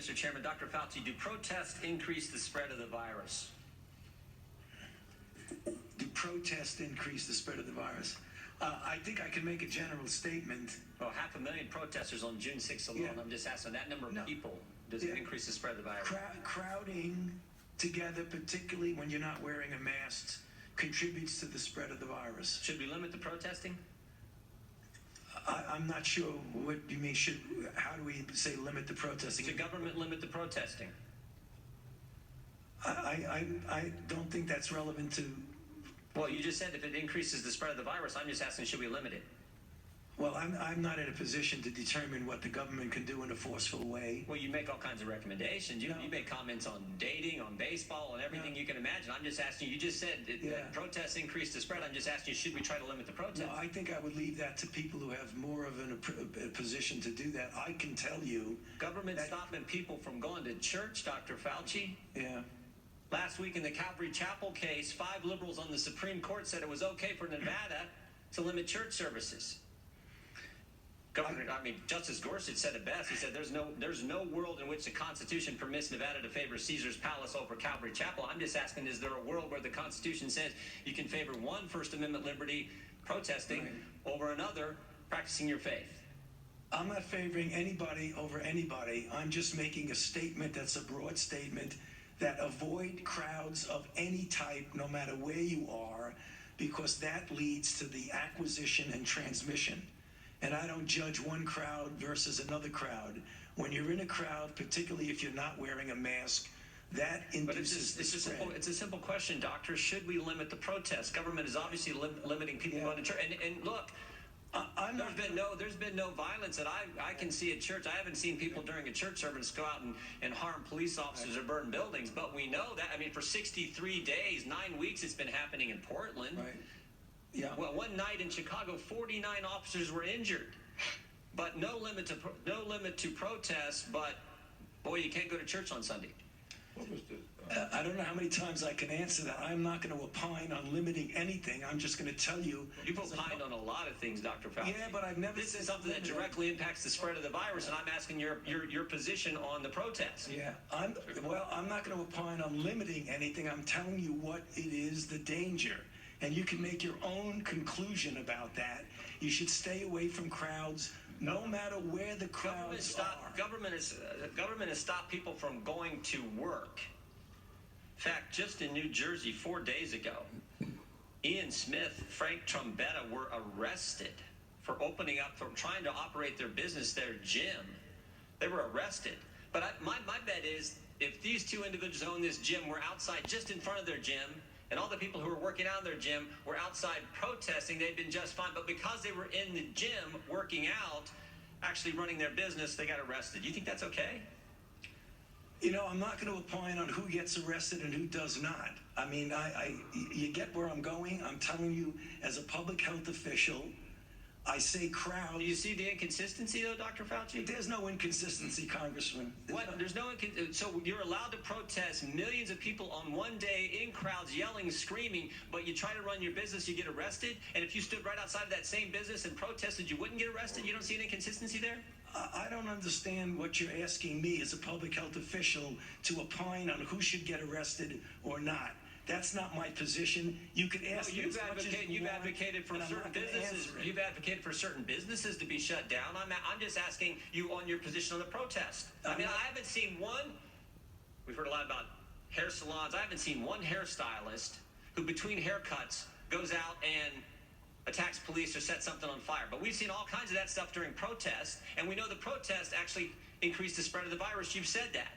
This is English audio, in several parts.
Mr. Chairman, Dr. Fauci, do protests increase the spread of the virus? Do protests increase the spread of the virus? I think I can make a general statement. Well, 500,000 protesters on June 6th alone. Yeah. I'm just asking that number of people. Does it increase the spread of the virus? Crowding together, particularly when you're not wearing a mask, contributes to the spread of the virus. Should we limit the protesting? I'm not sure what you mean. How do we say limit the protesting? Should government limit the protesting? I don't think that's relevant to. Well, you just said if it increases the spread of the virus. I'm just asking, should we limit it? Well, I'm not in a position to determine what the government can do in a forceful way. Well, you make all kinds of recommendations. You make comments on dating, on baseball, and everything you can imagine. I'm just asking you. You just said that protests increase the spread. I'm just asking you, should we try to limit the protest? No, I think I would leave that to people who have more of a position to do that. I can tell you. Government stopping people from going to church, Dr. Fauci. Yeah. Last week in the Calvary Chapel case, 5 liberals on the Supreme Court said it was okay for Nevada to limit church services. Justice Gorsuch said it best. He said there's no world in which the Constitution permits Nevada to favor Caesar's Palace over Calvary Chapel. I'm just asking, is there a world where the Constitution says you can favor one First Amendment liberty, protesting, over another, practicing your faith? I'm not favoring anybody over anybody. I'm just making a statement that's a broad statement that avoid crowds of any type, no matter where you are, because that leads to the acquisition and transmission. And I don't judge one crowd versus another crowd. When you're in a crowd, particularly if you're not wearing a mask, that induces the spread. It's a simple question, Doctor. Should we limit the protests? Government is obviously limiting people going to church. And look, there's been no violence that I can see at church. I haven't seen people during a church service go out and harm police officers or burn buildings. But we know that. For 63 days, 9 weeks, it's been happening in Portland. Right. Yeah. Well, one night in Chicago, 49 officers were injured, but no limit to protests. But boy, you can't go to church on Sunday. What was the? I don't know how many times I can answer that. I'm not going to opine on limiting anything. I'm just going to tell you. You've opined on a lot of things, Dr. Fauci. Yeah, but I've never. This is something that directly impacts the spread of the virus, and I'm asking your position on the protest. Yeah, I'm not going to opine on limiting anything. I'm telling you what it is, the danger. And you can make your own conclusion about that. You should stay away from crowds, no matter where the crowds are. Government has stopped people from going to work. In fact, just in New Jersey 4 days ago, Ian Smith, Frank Trombetta were arrested for trying to operate their business, their gym. They were arrested. But my bet is, if these two individuals own this gym were outside just in front of their gym, and all the people who were working out in their gym were outside protesting, they'd been just fine. But because they were in the gym working out, actually running their business, they got arrested. You think that's okay? I'm not going to opine on who gets arrested and who does not. You get where I'm going. I'm telling you, as a public health official, I say crowd. Do you see the inconsistency, though, Dr. Fauci? There's no inconsistency, Congressman. What? There's no so you're allowed to protest, millions of people on one day in crowds yelling, screaming, but you try to run your business, you get arrested? And if you stood right outside of that same business and protested, you wouldn't get arrested? You don't see an inconsistency there? I don't understand what you're asking me as a public health official to opine on who should get arrested or not. That's not my position. You can ask. You've advocated for certain businesses. You've advocated for certain businesses to be shut down. I'm just asking you on your position on the protest. I haven't seen one. We've heard a lot about hair salons. I haven't seen one hairstylist who, between haircuts, goes out and attacks police or sets something on fire. But we've seen all kinds of that stuff during protests, and we know the protests actually increase the spread of the virus. You've said that.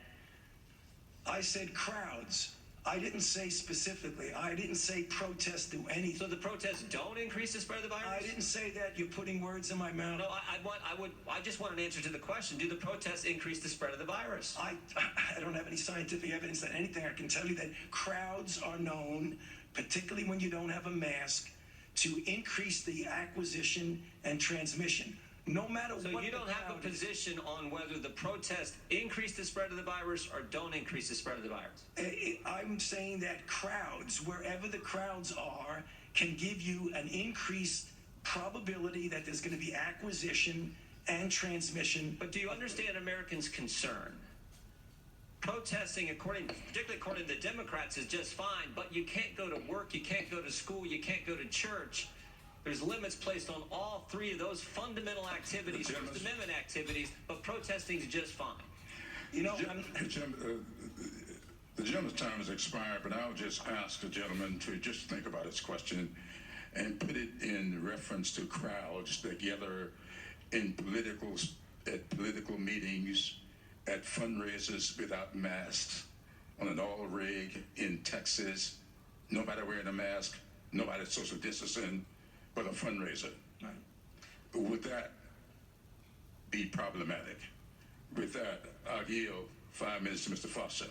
I said crowds. I didn't say specifically. I didn't say protests do anything. So the protests don't increase the spread of the virus? I didn't say that. You're putting words in my mouth. No, I just want an answer to the question. Do the protests increase the spread of the virus? I don't have any scientific evidence that anything. I can tell you that crowds are known, particularly when you don't have a mask, to increase the acquisition and transmission. No matter what. So you don't have a position on whether the protests increase the spread of the virus or don't increase the spread of the virus? I'm saying that crowds, wherever the crowds are, can give you an increased probability that there's going to be acquisition and transmission. But do you understand Americans' concern protesting, particularly according to the Democrats, is just fine, but you can't go to work, you can't go to school, you can't go to church. There's limits placed on all three of those fundamental activities, First Amendment activities, but protesting is just fine. You know, the gentleman's time has expired, but I'll just ask the gentleman to just think about his question and put it in reference to crowds that gather at political meetings, at fundraisers without masks, on an oil rig in Texas, nobody wearing a mask, nobody social distancing, but a fundraiser. Right. Would that be problematic? With that, I'll yield 5 minutes to Mr. Foster.